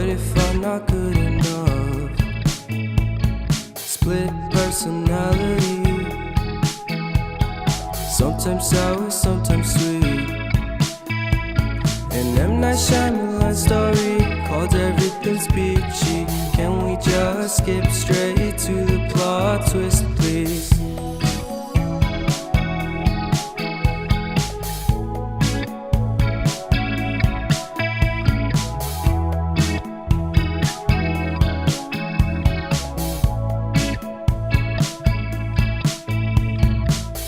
if I'm not good enough? Split personality, sometimes sour, sometimes sweet. An M. Night Shyamalan story called Everything's Peachy. Can we just skip straight to the plot twist, please?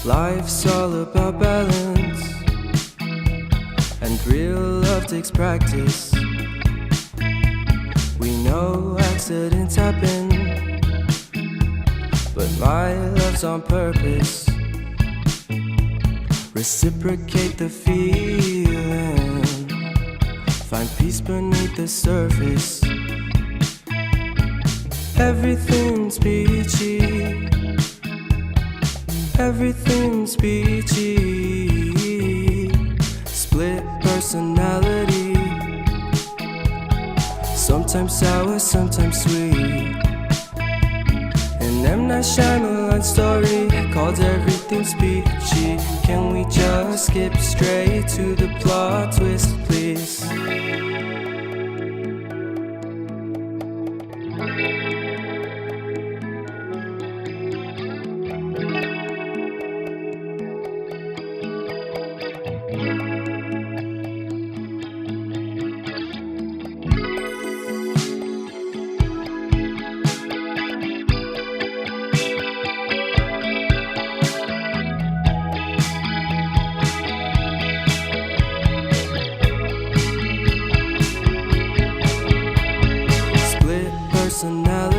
Life's all about balance, and real love takes practice. We know accidents happen, but my love's on purpose. Reciprocate the feeling, find peace beneath the surface. Everything's peachy, everything's peachy. Split personality, sometimes sour, sometimes sweet. An M. Night Shyamalan story called Everything's Peachy. Can we just skip straight to the plot twist, please? Personality,